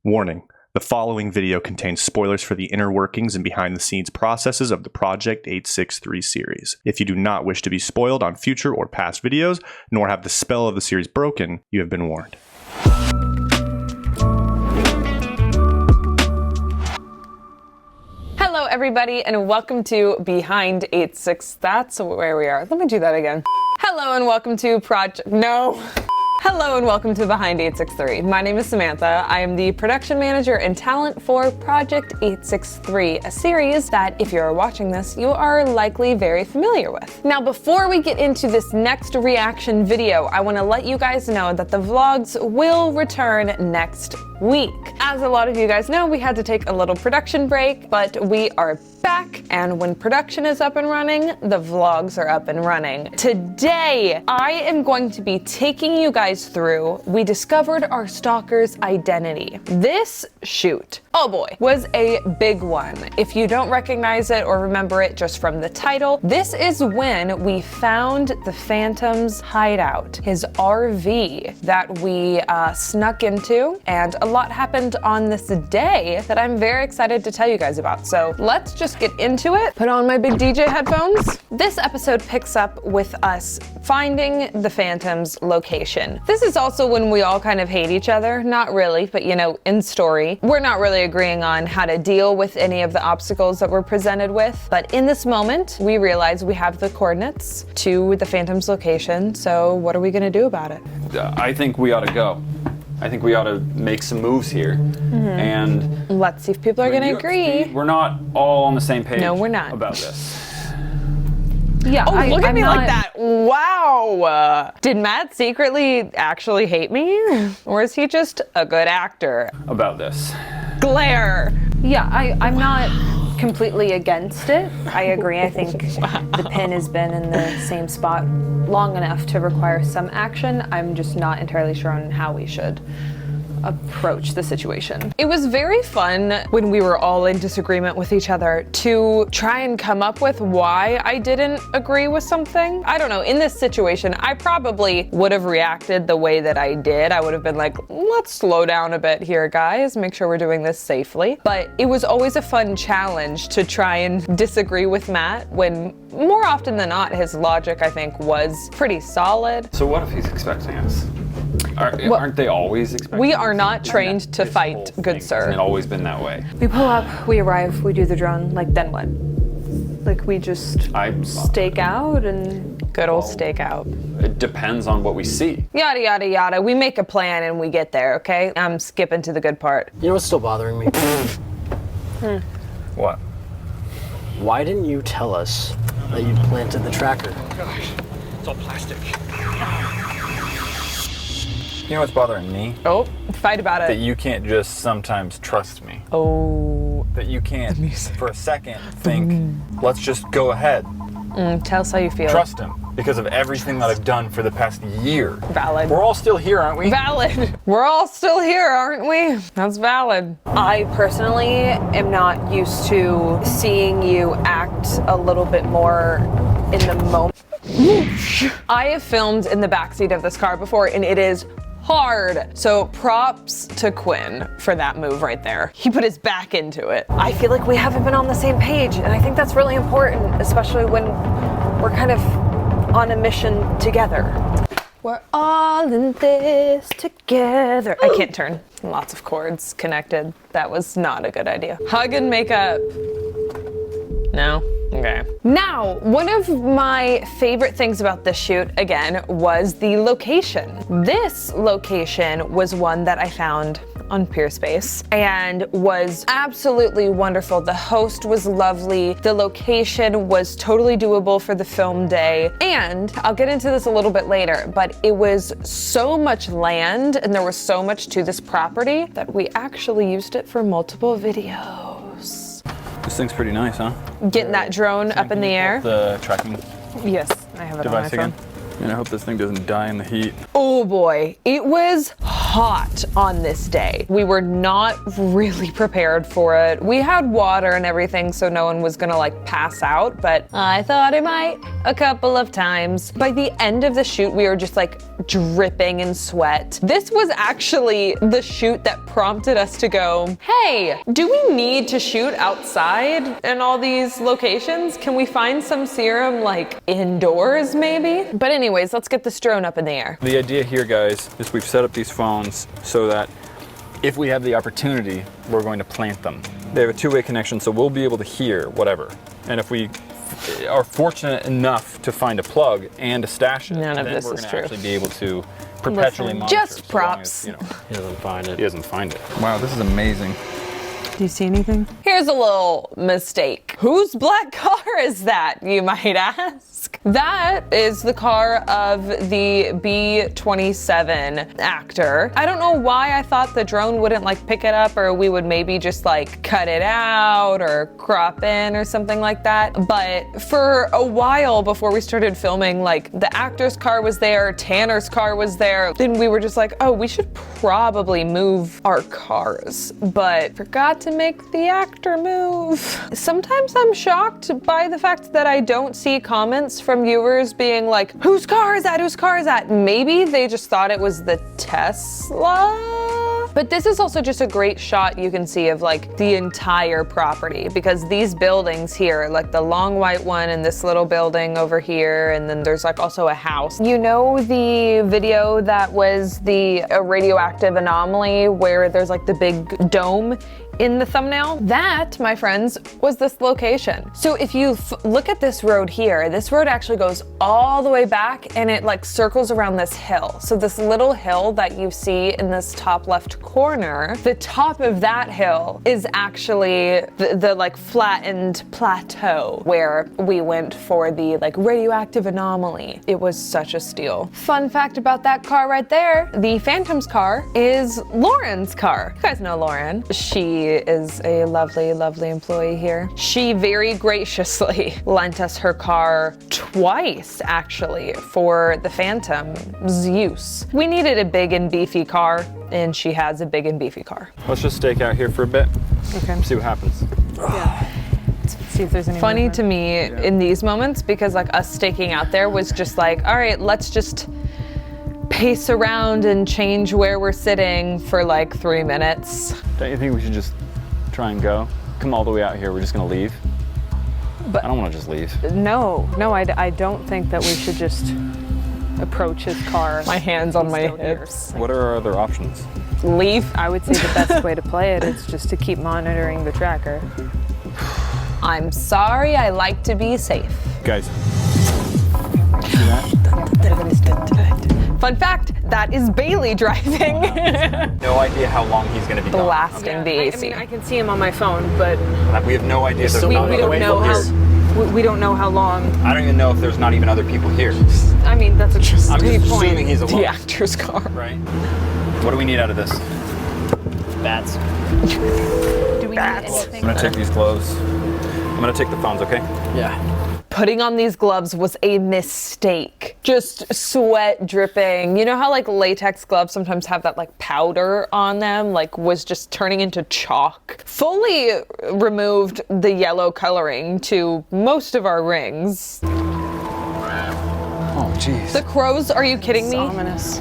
Warning. The following video contains spoilers for the inner workings and behind-the-scenes processes of the Project 863 series. If you do not wish to be spoiled on future or past videos, nor have the spell of the series broken, you have been warned. Hello everybody and welcome to Behind 86. That's where we are. Let me do that again. Hello and welcome to Hello and welcome to Behind 863. My name is Samantha. I am the production manager and talent for Project 863, a series that, if you're watching this, you are likely very familiar with. Now, before we get into this next reaction video, I want to let you guys know that the vlogs will return next week. As a lot of you guys know, we had to take a little production break, but we are back, and when production is up and running, the vlogs are up and running. Today, I am going to be taking you guys through We Discovered Our Stalker's Identity. This shoot, oh boy, was a big one. If you don't recognize it or remember it just from the title, this is when we found the Phantom's hideout, his RV that we snuck into, and a lot happened on this day that I'm very excited to tell you guys about. So let's just get into it. Put on my big DJ headphones. This episode picks up with us finding the Phantom's location. This is also when we all kind of hate each other. Not really, but you know, in story, we're not really agreeing on how to deal with any of the obstacles that we're presented with. But in this moment, we realize we have the coordinates to the Phantom's location. So what are we gonna do about it? I think we ought to go. I think we ought to make some moves here. And let's see if people are gonna agree. We're not all on the same page. No, we're not. About this. Yeah. Oh, look at me like that. Wow. Did Matt secretly actually hate me? Or is he just a good actor? About this. Glare. Yeah, I'm not completely against it. I agree. I think the pin has been in the same spot long enough to require some action. I'm just not entirely sure on how we should approach the situation. It was very fun when we were all in disagreement with each other to try and come up with why I didn't agree with something. I don't know, in this situation, I probably would have reacted the way that I did. I would have been like, let's slow down a bit here, guys, make sure we're doing this safely. But it was always a fun challenge to try and disagree with Matt when more often than not, his logic, I think, was pretty solid. So what if he's expecting us? Aren't they always expecting We us? are not trained to fight, good sir. Hasn't it always been that way? We pull up, we arrive, we do the drone, like then what? Like we just stake out and... Good old stakeout. It depends on what we see. Yada, yada, yada. We make a plan and we get there, okay? I'm skipping to the good part. You know what's still bothering me? What? Why didn't you tell us that you'd planted the tracker? Oh gosh, it's all plastic. You know what's bothering me? Oh, fight about That it. you can't just sometimes trust me. Oh. That you can't, for a second, think, let's just go ahead. Tell us how you feel. Trust him, because of everything that I've done for the past year. Valid. We're all still here, aren't we? Valid. We're all still here, aren't we? That's valid. I personally am not used to seeing you act a little bit more in the moment. I have filmed in the backseat of this car before, and it is hard. So props to Quinn for that move right there. He put his back into it. I feel like we haven't been on the same page, and I think that's really important, especially when we're kind of on a mission together. We're all in this together. I can't turn. Lots of chords connected. That was not a good idea. Hug and make up. No? Okay. Now, one of my favorite things about this shoot, again, was the location. This location was one that I found on Peerspace and was absolutely wonderful. The host was lovely. The location was totally doable for the film day. And I'll get into this a little bit later, but it was so much land and there was so much to this property that we actually used it for multiple videos. This thing's pretty nice, huh? Getting that drone up in the air. The tracking Yes, I have it on my device phone. again. And I hope this thing doesn't die in the heat. Oh boy, it was hot. hot on this day. We were not really prepared for it. We had water and everything, so no one was gonna like pass out, but I thought it might a couple of times. By the end of the shoot, we were just like dripping in sweat. This was actually the shoot that prompted us to go, hey, do we need to shoot outside in all these locations? Can we find some serum like indoors maybe? But anyways, let's get this drone up in the air. The idea here, guys, is we've set up these phones so that if we have the opportunity, we're going to plant them. They have a two-way connection, so we'll be able to hear whatever. And if we are fortunate enough to find a plug and a stash it, None of then this we're is going to true. actually be able to perpetually monitor. Just so long props. as, you know, He doesn't find it. he doesn't find it. Wow, this is amazing. Do you see anything? Here's a little mistake. Whose black car is that, you might ask? That is the car of the B-27 actor. I don't know why I thought the drone wouldn't like pick it up, or we would maybe just like cut it out or crop in or something like that. But for a while before we started filming, like the actor's car was there, Tanner's car was there. Then we were just like, oh, we should probably move our cars, but forgot to make the actor move. Sometimes I'm shocked by the fact that I don't see comments from viewers being like, whose car is that? Whose car is that? Maybe they just thought it was the Tesla. But this is also just a great shot you can see of like the entire property, because these buildings here, like the long white one and this little building over here, and then there's like also a house. You know the video that was the radioactive anomaly where there's like the big dome in the thumbnail? That, my friends, was this location. So if you look at this road here, this road actually goes all the way back and it like circles around this hill. So this little hill that you see in this top left corner, the top of that hill is actually the like flattened plateau where we went for the like radioactive anomaly. It was such a steal. Fun fact about that car right there, the Phantom's car is Lauren's car. You guys know Lauren. She is a lovely, lovely employee here. She very graciously lent us her car twice, actually, for the Phantom's use. We needed a big and beefy car, and she has a big and beefy car. Let's just stake out here for a bit. Okay. See what happens. See if there's any Funny movement. to me in these moments, because like us staking out there was just like, all right, let's just pace around and change where we're sitting for like 3 minutes. Don't you think we should just try and go? Come all the way out here, we're just gonna leave? But- I don't wanna just leave. No, I don't think that we should just approach his car. My hands on He's my still here. hips. What are our other options? Leave. I would say the best way to play it is just to keep monitoring the tracker. I'm sorry, I like to be safe. Guys, see that? Fun fact, that is Bailey driving. No idea how long he's gonna be gone. Blasting the AC. I can see him on my phone, but We have no idea. if there's still not not other away people from here. us. we don't know how long. I don't even know if there's not even other people here. I mean, that's a I'm just great point. assuming he's alone. The actor's car. Right? What do we need out of this? Bats. Do we need I'm anything? gonna take these gloves. I'm gonna take the phones, okay? Yeah. Putting on these gloves was a mistake. Just sweat dripping. You know how like latex gloves sometimes have that like powder on them, like was just turning into chalk. Fully removed the yellow coloring to most of our rings. Oh, jeez. The crows, are you kidding me? Ominous.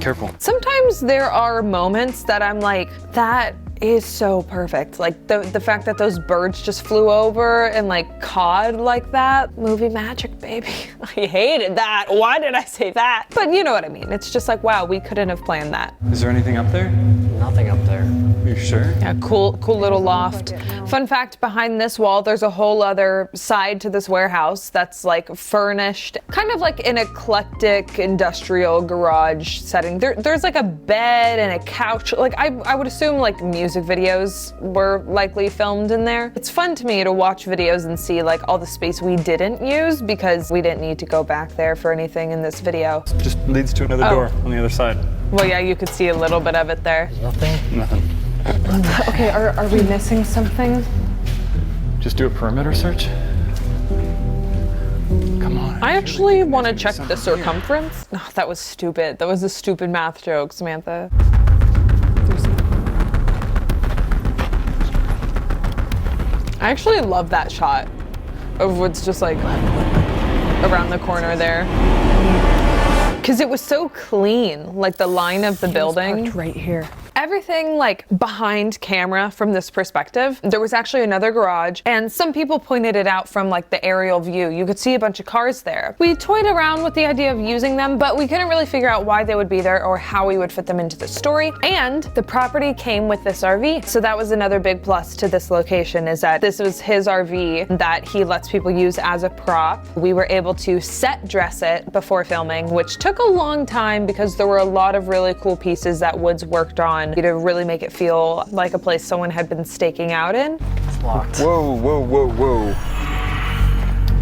Careful. Sometimes there are moments that I'm like, that is so perfect. Like the fact that those birds just flew over and like cawed like that. Movie magic, baby. I hated that. Why did I say that? But you know what I mean. It's just like, wow, we couldn't have planned that. Is there anything up there? Nothing up there. Are you sure? Yeah, cool little loft. Fun fact, behind this wall, there's a whole other side to this warehouse that's like furnished, kind of like an eclectic industrial garage setting. There's like a bed and a couch. Like I would assume like music videos were likely filmed in there. It's fun to me to watch videos and see like all the space we didn't use because we didn't need to go back there for anything in this video. Just leads to another door on the other side. Well, yeah, you could see a little bit of it there. Nothing? Nothing. Okay, are we missing something? Just do a perimeter search. Come on. I actually want to check the circumference. Oh, that was stupid. That was a stupid math joke, Samantha. I actually love that shot of what's just like around the corner there. Because it was so clean, like the line of the building. Right here. Everything like behind camera from this perspective. There was actually another garage, and some people pointed it out from like the aerial view. You could see a bunch of cars there. We toyed around with the idea of using them, but we couldn't really figure out why they would be there or how we would fit them into the story. And the property came with this RV. So that was another big plus to this location, is that this was his RV that he lets people use as a prop. We were able to set dress it before filming, which took a long time because there were a lot of really cool pieces that Woods worked on to really make it feel like a place someone had been staking out in. It's locked. Whoa, whoa, whoa, whoa.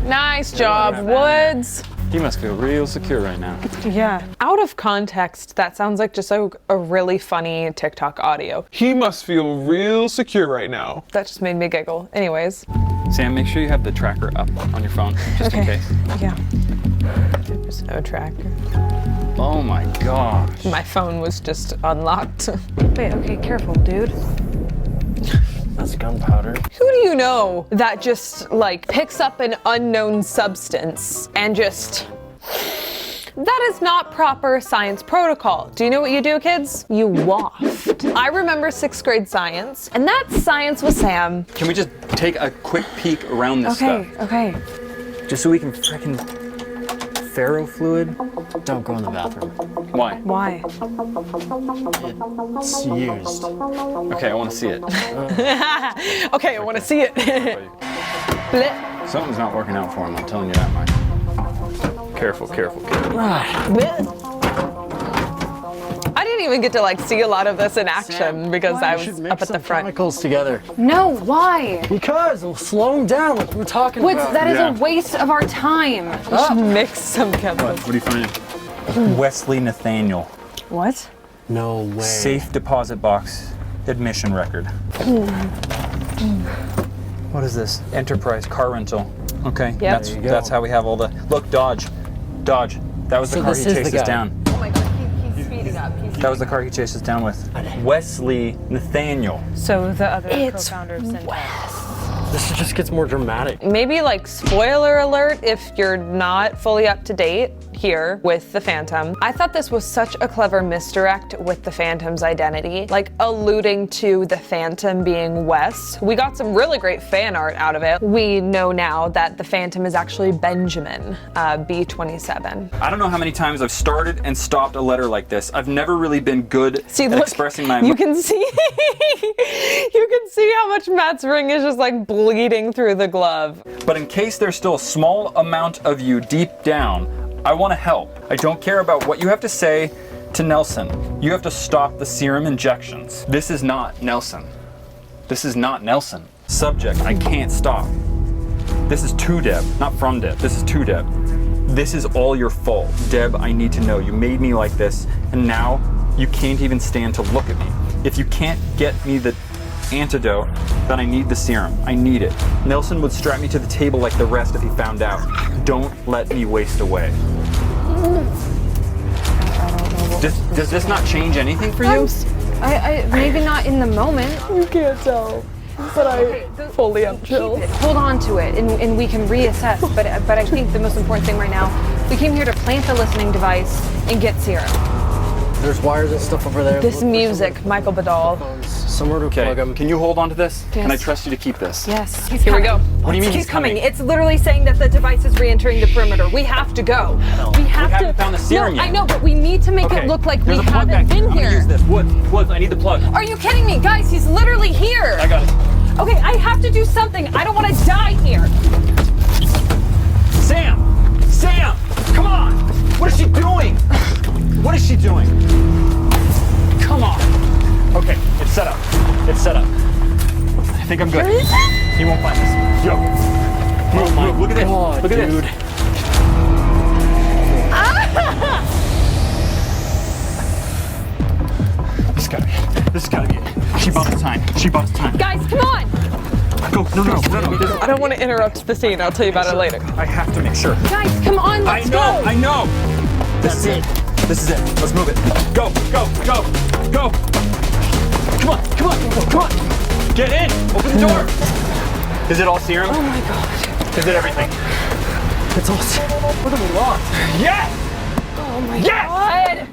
Nice job, Woods. He must feel real secure right now. Yeah. Out of context, that sounds like just a really funny TikTok audio. He must feel real secure right now. That just made me giggle. Anyways. Sam, make sure you have the tracker up on your phone, just in case. Yeah. There's no tracker. Oh my gosh. My phone was just unlocked. Wait, okay, careful, dude. That's gunpowder. Who do you know that just like picks up an unknown substance and just... That is not proper science protocol. Do you know what you do, kids? You waft. I remember 6th grade science, and that's science with Sam. Can we just take a quick peek around this stuff? Okay. Just so we can frickin' ferrofluid? Don't go in the bathroom. Why? Why? It's used. Okay, I want to see it. Okay, I want to see it. Bleh. Something's not working out for him, I'm telling you that much. Careful, careful, careful. Bleh. I didn't even get to like see a lot of this in action because I was up at the front. Chemicals together. No, why? Because it'll slow them down like we were talking Woods, about. that is a waste of our time. We should mix some chemicals. What are you finding? Wesley Nathaniel. What? No way. Safe deposit box admission record. What is this? Enterprise car rental. Okay, Yep. that's how we have all the... Look, Dodge. Dodge. That was the So car this he is the chased us guy. down. Oh my god, he's speeding up. That was the car he chased us down with. Wesley Nathaniel. So the other It's co-founder of Syntex. This just gets more dramatic. Maybe like spoiler alert if you're not fully up to date here with the Phantom. I thought this was such a clever misdirect with the Phantom's identity, like alluding to the Phantom being Wes. We got some really great fan art out of it. We know now that the Phantom is actually Benjamin, B27. I don't know how many times I've started and stopped a letter like this. I've never really been good See, at look, expressing my you can see, you can see how much Matt's ring is just like bleeding through the glove. But in case there's still a small amount of you deep down, I want to help. I don't care about what you have to say to Nelson. You have to stop the serum injections. This is not Nelson. This is not Nelson. Subject, I can't stop. This is to Deb, not from Deb. This is to Deb. This is all your fault. Deb, I need to know. You made me like this, and now you can't even stand to look at me. If you can't get me the antidote, then I need the serum. I need it. Nelson would strap me to the table like the rest if he found out. Don't let me waste away. Does this not change anything for you? I maybe not in the moment. You can't tell, but I fully am chill. Hold on to it, and we can reassess. But I think the most important thing right now, we came here to plant the listening device and get serum. There's wires and stuff over there. This Look for music, Michael Badal. somewhere to Okay, plug them. can you hold on to this? Yes. Can I trust you to keep this? Yes. Here we go. What do you mean He's coming. It's literally saying that the device is re-entering the perimeter. We have to go. We haven't found the serum no, yet. I know, but we need to make it look like There's we a plug haven't back here. been I'm gonna here. use this. Woods, I need the plug. Are you kidding me? Guys, he's literally here. I got it. Okay, I have to do something. I don't want to die here. Sam! Sam! Come on! What is she doing? What is she doing? Come on. Okay, it's set up. It's set up. I think I'm good. He won't find us. Yo. Move. Look at this. God, Look at dude. this. This has gotta be it. She bought us time. Guys, come on. Go. No. I don't want to interrupt the scene. I'll tell you about it later. I have to make sure. Guys, come on, let's go. I know. This is it. Let's move it. Go. Come on. Get in. Open the door. Is it all serum? Oh my god. Is it everything? It's all serum. What have we lost? Yes! Oh my god.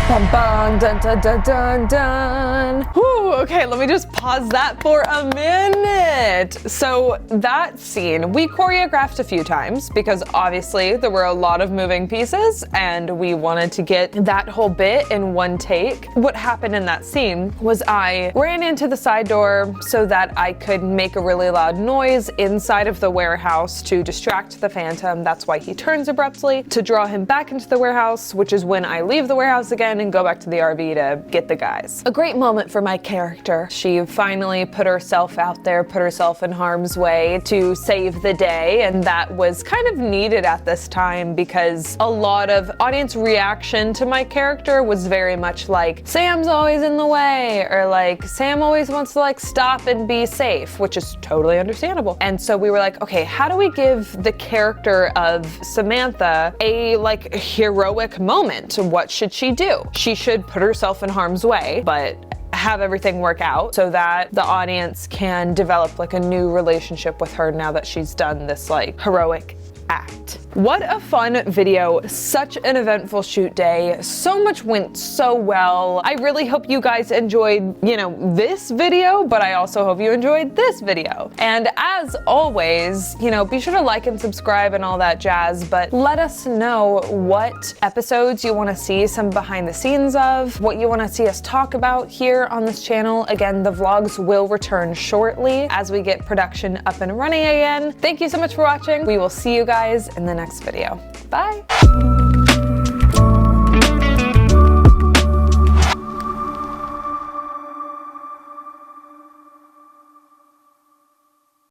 Bum, bum, dun, dun, dun, dun, dun. Whew, okay, let me just pause that for a minute. So that scene, we choreographed a few times because obviously there were a lot of moving pieces and we wanted to get that whole bit in one take. What happened in that scene was I ran into the side door so that I could make a really loud noise inside of the warehouse to distract the Phantom. That's why he turns abruptly, to draw him back into the warehouse, which is when I leave the warehouse again and go back to the RV to get the guys. A great moment for my character. She finally put herself out there, put herself in harm's way to save the day, and that was kind of needed at this time because a lot of audience reaction to my character was very much like, Sam's always in the way, or like, Sam always wants to like stop and be safe, which is totally understandable. And so we were like, okay, how do we give the character of Samantha a like heroic moment? What should she do? She should put herself in harm's way, but have everything work out so that the audience can develop like a new relationship with her now that she's done this like heroic act. What a fun video, such an eventful shoot day. So much went so well. I really hope you guys enjoyed, this video, but I also hope you enjoyed this video. And as always, be sure to like and subscribe and all that jazz, but let us know what episodes you want to see some behind the scenes of, what you want to see us talk about here on this channel. Again, the vlogs will return shortly as we get production up and running again. Thank you so much for watching. We will see you guys in the next video. Bye.